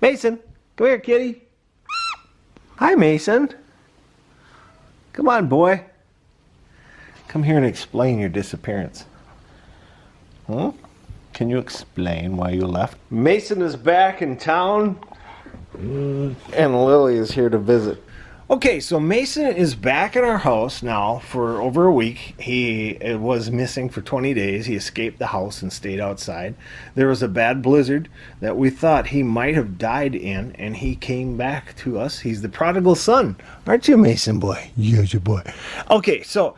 Mason, come here, kitty. Hi, Mason. Come on, boy. Come here and explain your disappearance. Can you explain why you left? Mason is back in town, and Lily is here to visit. Okay, so Mason is back at our house now for over a week. He was missing for 20 days. He escaped the house and stayed outside. There was a bad blizzard that we thought he might have died in, and he came back to us. He's the prodigal son. Aren't you, Mason boy? Yes, your boy. Okay, so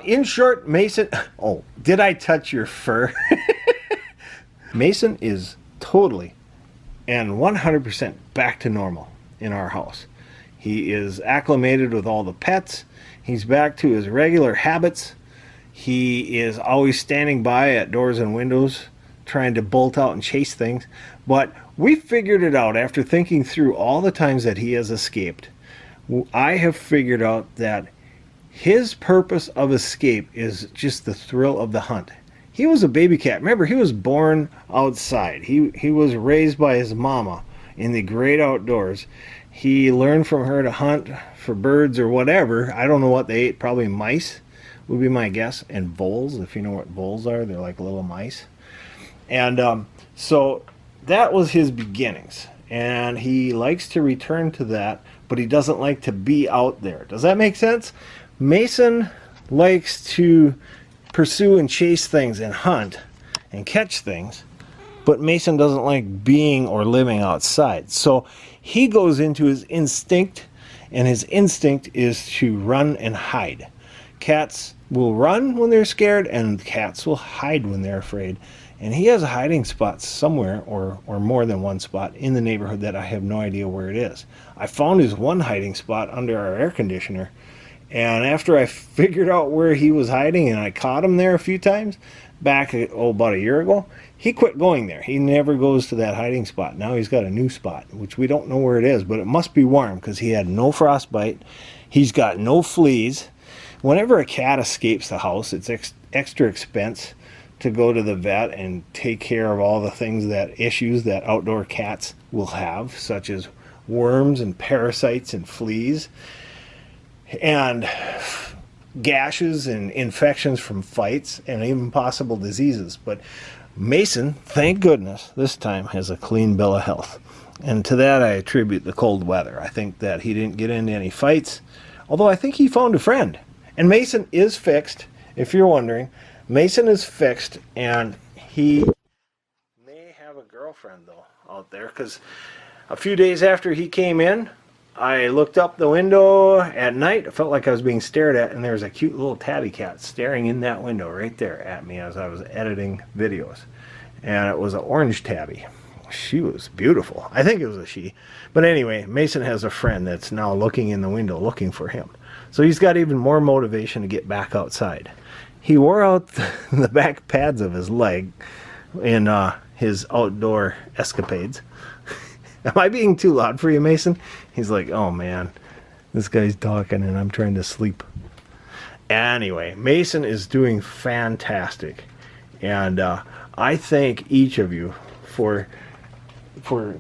in short, Mason... Oh, did I touch your fur? Mason is totally and 100% back to normal in our house. He is acclimated with all the pets. He's back to his regular habits. He is always standing by at doors and windows, trying to bolt out and chase things. But we figured it out after thinking through all the times that he has escaped. I have figured out that his purpose of escape is just the thrill of the hunt. He was a baby cat. Remember, he was born outside. He was raised by his mama in the great outdoors. He learned from her to hunt for birds or whatever. I don't know what they ate. Probably mice would be my guess. And voles, if you know what voles are. They're like little mice. And so that was his beginnings. And he likes to return to that, but he doesn't like to be out there. Does that make sense? Mason likes to pursue and chase things and hunt and catch things, but Mason doesn't like being or living outside. So he goes into his instinct, and his instinct is to run and hide. Cats will run when they're scared, and cats will hide when they're afraid. And he has a hiding spot somewhere, or more than one spot, in the neighborhood that I have no idea where it is. I found his one hiding spot under our air conditioner, and after I figured out where he was hiding, and I caught him there a few times, back about a year ago, he quit going there. He never goes to that hiding spot. Now he's got a new spot, which we don't know where it is, but it must be warm because he had no frostbite. He's got no fleas. Whenever a cat escapes the house, it's extra expense to go to the vet and take care of all the issues that outdoor cats will have, such as worms and parasites and fleas and gashes and infections from fights and even possible diseases. But Mason, thank goodness, this time has a clean bill of health. And to that I attribute the cold weather. I think that he didn't get into any fights, although I think he found a friend. And Mason is fixed, if you're wondering. Mason is fixed, and he may have a girlfriend, though, out there, because a few days after he came in, I looked up the window at night. I felt like I was being stared at, and there was a cute little tabby cat staring in that window right there at me as I was editing videos. And it was an orange tabby. She was beautiful. I think it was a she. But anyway, Mason has a friend that's now looking in the window looking for him. So he's got even more motivation to get back outside. He wore out the back pads of his leg in his outdoor escapades. Am I being too loud for you, Mason? He's like, oh man, this guy's talking and I'm trying to sleep. Anyway, Mason is doing fantastic. And I thank each of you for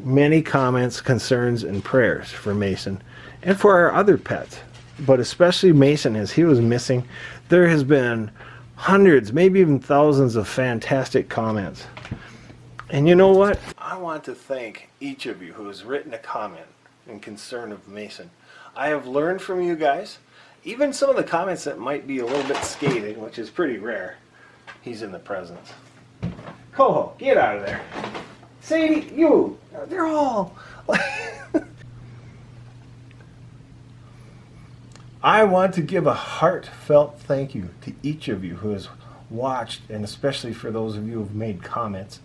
many comments, concerns, and prayers for Mason and for our other pets. But especially Mason, as he was missing, there has been hundreds, maybe even thousands of fantastic comments. And you know what? I want to thank each of you who has written a comment in concern of Mason. I have learned from you guys, even some of the comments that might be a little bit scathing, which is pretty rare. He's in the presence. Coho, get out of there. Sadie, you. They're all... I want to give a heartfelt thank you to each of you who has watched, and especially for those of you who have made comments.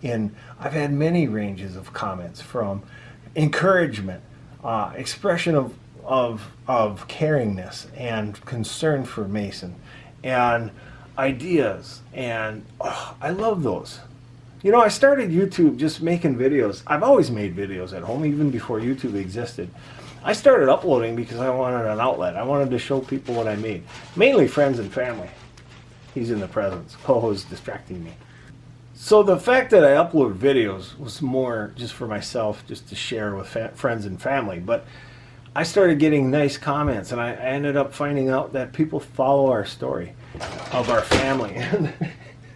And I've had many ranges of comments, from encouragement, expression of caringness and concern for Mason, and ideas, and I love those. You know, I started YouTube just making videos. I've always made videos at home, even before YouTube existed. I started uploading because I wanted an outlet. I wanted to show people what I made. Mainly friends and family. He's in the presence. Coho's distracting me. So the fact that I upload videos was more just for myself, just to share with friends and family. But I started getting nice comments, and I ended up finding out that people follow our story of our family.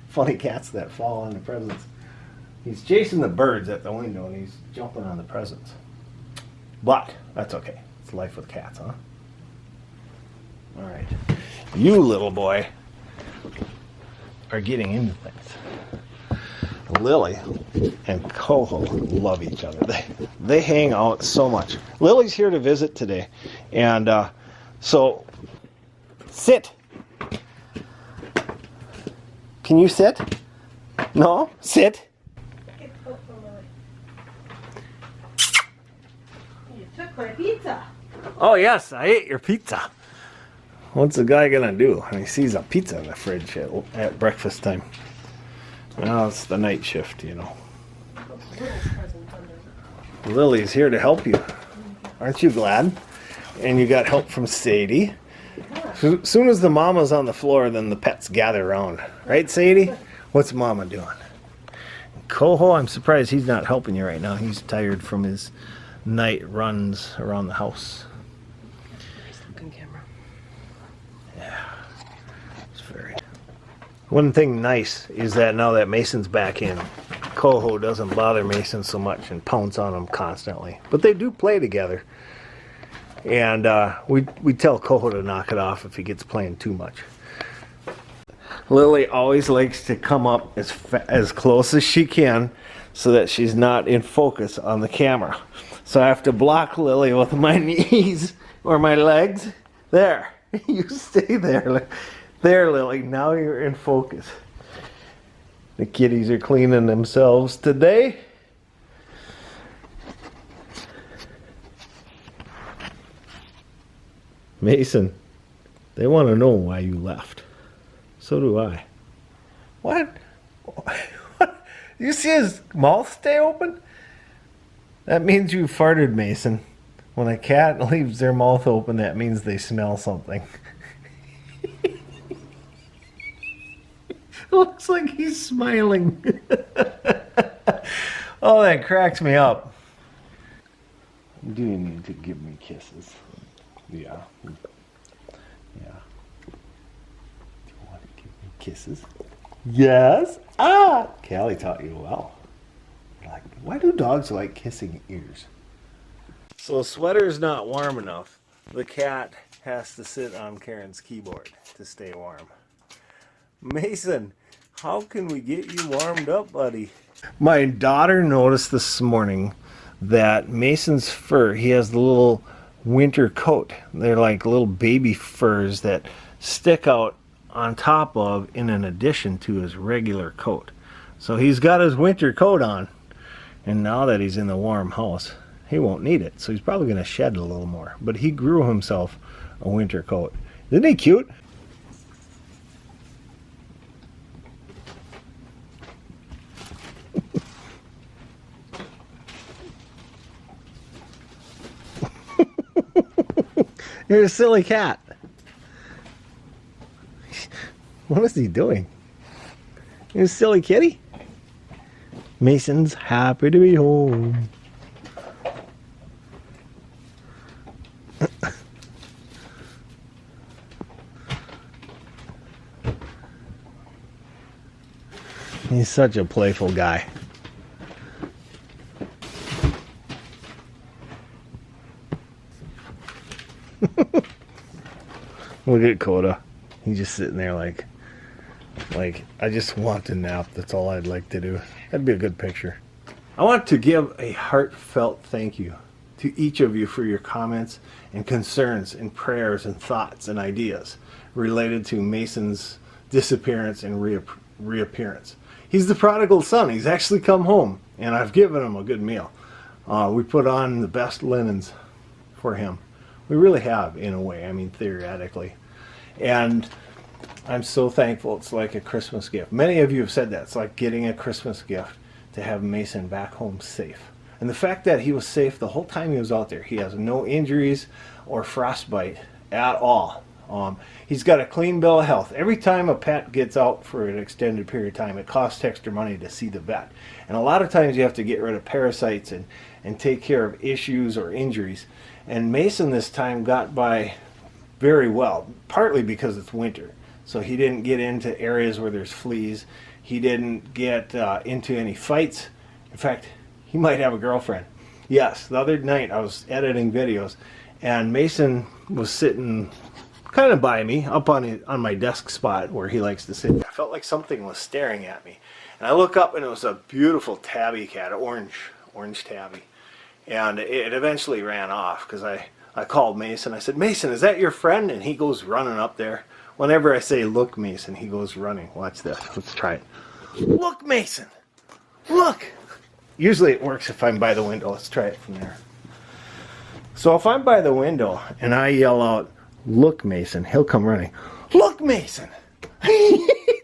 Funny cats that fall on the presents. He's chasing the birds at the window, and he's jumping on the presents. But that's okay. It's life with cats, huh? All right. You, little boy, are getting into things. Lily and Coho love each other. They hang out so much. Lily's here to visit today, and so sit. Can you sit? No? Sit. You took my pizza. Oh yes, I ate your pizza. What's the guy gonna do when he sees a pizza in the fridge at breakfast time? Well, it's the night shift, you know. Lily's here to help you. Aren't you glad? And you got help from Sadie. As soon as the mama's on the floor, then the pets gather around. Right, Sadie? What's mama doing? Coho, I'm surprised he's not helping you right now. He's tired from his night runs around the house. Nice looking camera. Yeah. It's very... One thing nice is that now that Mason's back in, Coho doesn't bother Mason so much and pounce on him constantly. But they do play together. And we tell Coho to knock it off if he gets playing too much. Lily always likes to come up as close as she can so that she's not in focus on the camera. So I have to block Lily with my knees or my legs. There. You stay there. There, Lily. Now you're in focus. The kitties are cleaning themselves today. Mason, they want to know why you left. So do I. What? You see his mouth stay open? That means you farted, Mason. When a cat leaves their mouth open, that means they smell something. Looks like he's smiling. Oh, that cracks me up. Do you need to give me kisses? Yeah. Yeah. Do you want to give me kisses? Yes. Ah! Callie taught you well. Like, why do dogs like kissing ears? So the sweater's not warm enough. The cat has to sit on Karen's keyboard to stay warm. Mason, how can we get you warmed up, buddy? My daughter noticed this morning that Mason's fur, he has the little winter coat. They're like little baby furs that stick out on top of in an addition to his regular coat. So he's got his winter coat on, and now that he's in the warm house, he won't need it. So he's probably going to shed a little more. But he grew himself a winter coat. Isn't he cute? You're a silly cat. What is he doing? You're a silly kitty. Mason's happy to be home. He's such a playful guy. Look at Coda. He's just sitting there like, I just want to nap. That's all I'd like to do. That'd be a good picture. I want to give a heartfelt thank you to each of you for your comments and concerns and prayers and thoughts and ideas related to Mason's disappearance and reappearance. He's the prodigal son. He's actually come home, and I've given him a good meal. We put on the best linens for him. We really have, in a way. I mean, theoretically. And I'm so thankful. It's like a Christmas gift. Many of you have said that. It's like getting a Christmas gift to have Mason back home safe. And the fact that he was safe the whole time he was out there. He has no injuries or frostbite at all. He's got a clean bill of health. Every time a pet gets out for an extended period of time, it costs extra money to see the vet. And a lot of times you have to get rid of parasites and take care of issues or injuries. And Mason this time got by very well, partly because it's winter. So he didn't get into areas where there's fleas. He didn't get into any fights. In fact, he might have a girlfriend. Yes, the other night I was editing videos and Mason was sitting kind of by me up on my desk spot where he likes to sit. I felt like something was staring at me. And I look up and it was a beautiful tabby cat, an orange tabby. And it eventually ran off because I called Mason. I said, Mason, is that your friend? And he goes running up there. Whenever I say, look, Mason, he goes running. Watch this. Let's try it. Look, Mason. Look. Usually it works if I'm by the window. Let's try it from there. So if I'm by the window and I yell out, look, Mason, he'll come running. Look, Mason.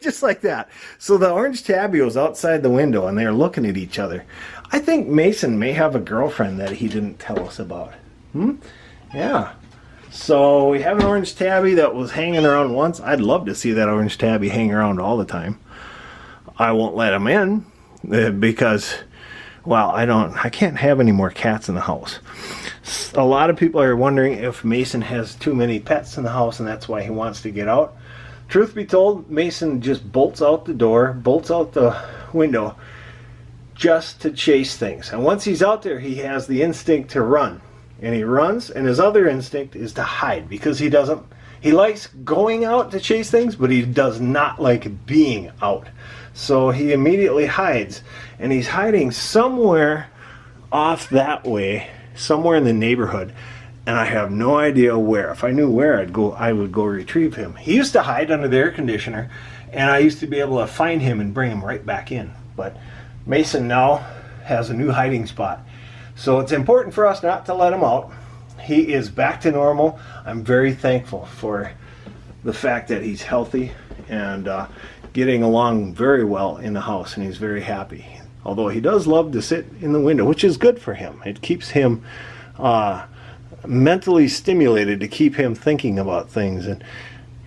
Just like that. So the orange tabby was outside the window and they're looking at each other. I think Mason may have a girlfriend that he didn't tell us about. Yeah. So we have an orange tabby that was hanging around once. I'd love to see that orange tabby hang around all the time. I won't let him in because, well, I can't have any more cats in the house. A lot of people are wondering if Mason has too many pets in the house and that's why he wants to get out. Truth be told, Mason just bolts out the door, bolts out the window just to chase things. And once he's out there, he has the instinct to run. And he runs, and his other instinct is to hide because he likes going out to chase things, but he does not like being out. So he immediately hides, and he's hiding somewhere off that way, somewhere in the neighborhood, and I have no idea where. If I knew where, I would go retrieve him. He used to hide under the air conditioner, and I used to be able to find him and bring him right back in. But Mason now has a new hiding spot. So it's important for us not to let him out. He is back to normal. I'm very thankful for the fact that he's healthy and getting along very well in the house, and he's very happy. Although he does love to sit in the window, which is good for him. It keeps him mentally stimulated to keep him thinking about things. And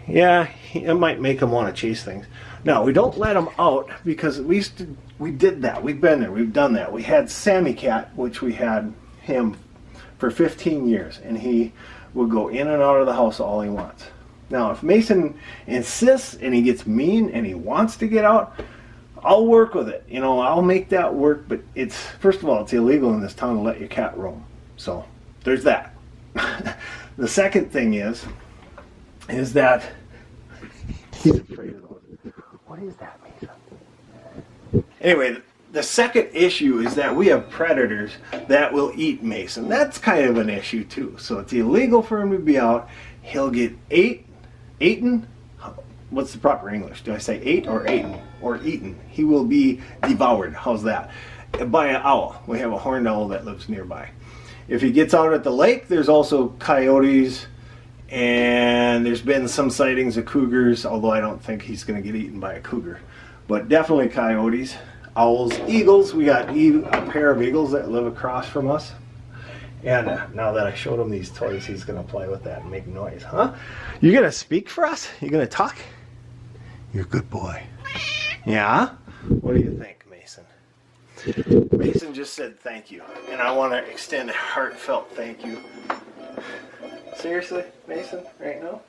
yeah, it might make him want to chase things. No, we don't let him out because we did that. We've been there. We've done that. We had Sammy Cat, which we had him for 15 years, and he will go in and out of the house all he wants. Now, if Mason insists and he gets mean and he wants to get out, I'll work with it. You know, I'll make that work, but first of all, it's illegal in this town to let your cat roam. So there's that. The second thing is that he's afraid of those. What is that, Mason? Anyway, the second issue is that we have predators that will eat Mason. That's kind of an issue too. So it's illegal for him to be out. He'll get eaten. What's the proper English? Do I say ate or eaten? Or eaten. He will be devoured. How's that? By an owl. We have a horned owl that lives nearby. If he gets out at the lake, there's also coyotes, and there's been some sightings of cougars, although I don't think he's going to get eaten by a cougar. But definitely coyotes, owls, eagles. We got a pair of eagles that live across from us. And now that I showed him these toys, he's going to play with that and make noise. Huh? You going to speak for us? You going to talk? You're a good boy. Yeah? What do you think, Mason? Mason just said thank you. And I want to extend a heartfelt thank you. Seriously, Mason, right now?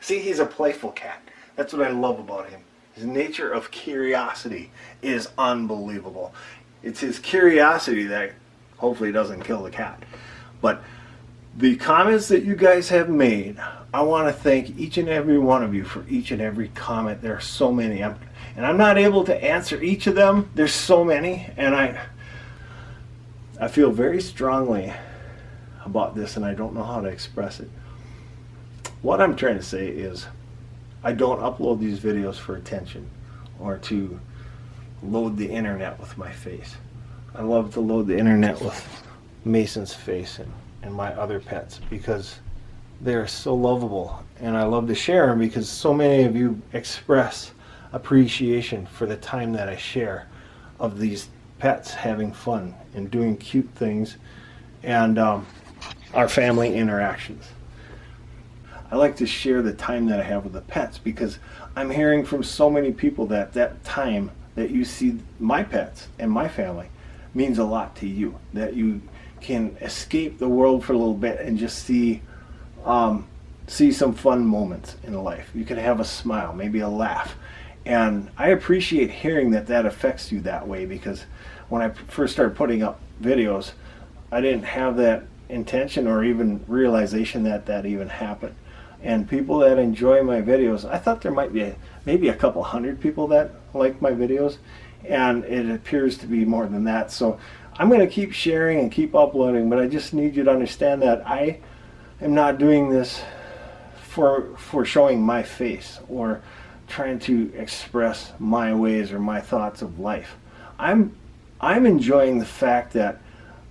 See, he's a playful cat. That's what I love about him. His nature of curiosity is unbelievable. It's his curiosity that hopefully doesn't kill the cat. But the comments that you guys have made, I want to thank each and every one of you for each and every comment. There are so many. And I'm not able to answer each of them. There's so many. And I feel very strongly about this, and I don't know how to express it. What I'm trying to say is I don't upload these videos for attention or to load the internet with my face. I love to load the internet with Mason's face and my other pets because they're so lovable, and I love to share them because so many of you express appreciation for the time that I share of these pets having fun and doing cute things and our family interactions. I like to share the time that I have with the pets, because I'm hearing from so many people that that time that you see my pets and my family means a lot to you, that you can escape the world for a little bit and just see some fun moments in life. You can have a smile, maybe a laugh. And I appreciate hearing that that affects you that way, because when I first started putting up videos, I didn't have that intention or even realization that that even happened. And people that enjoy my videos, I thought there might be maybe a couple hundred people that like my videos, and it appears to be more than that. So I'm going to keep sharing and keep uploading, but I just need you to understand that I am not doing this for showing my face or trying to express my ways or my thoughts of life. I'm enjoying the fact that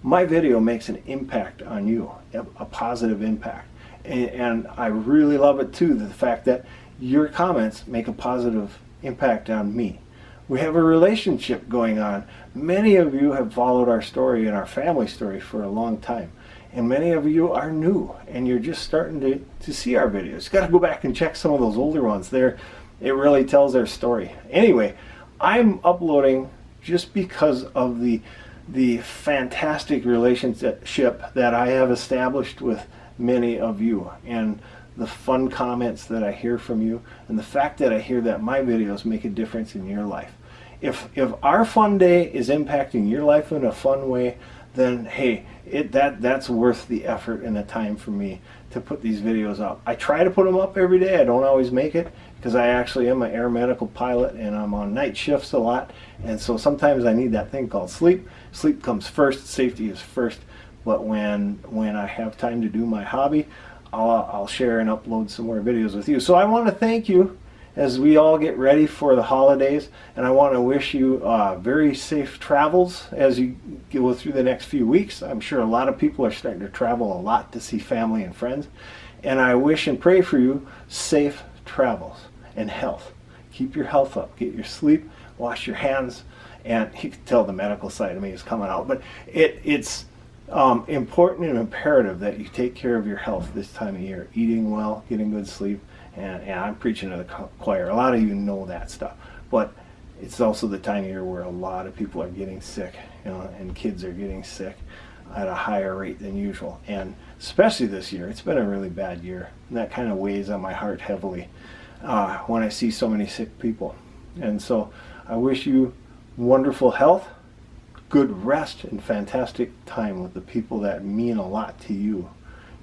my video makes an impact on you, a positive impact. And I really love it too, the fact that your comments make a positive impact on me. We have a relationship going on. Many of you have followed our story and our family story for a long time. And many of you are new and you're just starting to see our videos. You got to go back and check some of those older ones. It really tells their story. Anyway, I'm uploading just because of the fantastic relationship that I have established with many of you, and the fun comments that I hear from you, and the fact that I hear that my videos make a difference in your life. If our fun day is impacting your life in a fun way, then hey, that's worth the effort and the time for me to put these videos up. I try to put them up every day. I don't always make it, because I actually am an air medical pilot and I'm on night shifts a lot, and so sometimes I need that thing called sleep. Sleep comes first, safety is first. But when I have time to do my hobby, I'll share and upload some more videos with you. So I want to thank you as we all get ready for the holidays, and I want to wish you very safe travels as you go through the next few weeks. I'm sure a lot of people are starting to travel a lot to see family and friends, and I wish and pray for you safe travels and health. Keep your health up, get your sleep, wash your hands, and you can tell the medical side of me is coming out, but it's important and imperative that you take care of your health this time of year, eating well, getting good sleep, and I'm preaching to the choir. A lot of you know that stuff, but it's also the time of year where a lot of people are getting sick, and kids are getting sick at a higher rate than usual, and especially this year. It's been a really bad year, and that kind of weighs on my heart heavily when I see so many sick people. And so I wish you wonderful health, good rest, and fantastic time with the people that mean a lot to you.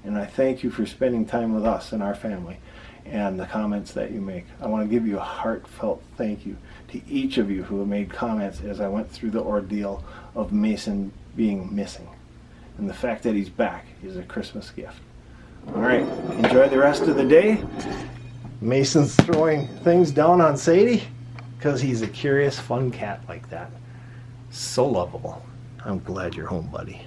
And I thank you for spending time with us and our family and the comments that you make. I want to give you a heartfelt thank you to each of you who have made comments as I went through the ordeal of Mason being missing. And the fact that he's back is a Christmas gift. All right, enjoy the rest of the day. Mason's throwing things down on Sadie because he's a curious, fun cat like that. So lovable. I'm glad you're home, buddy.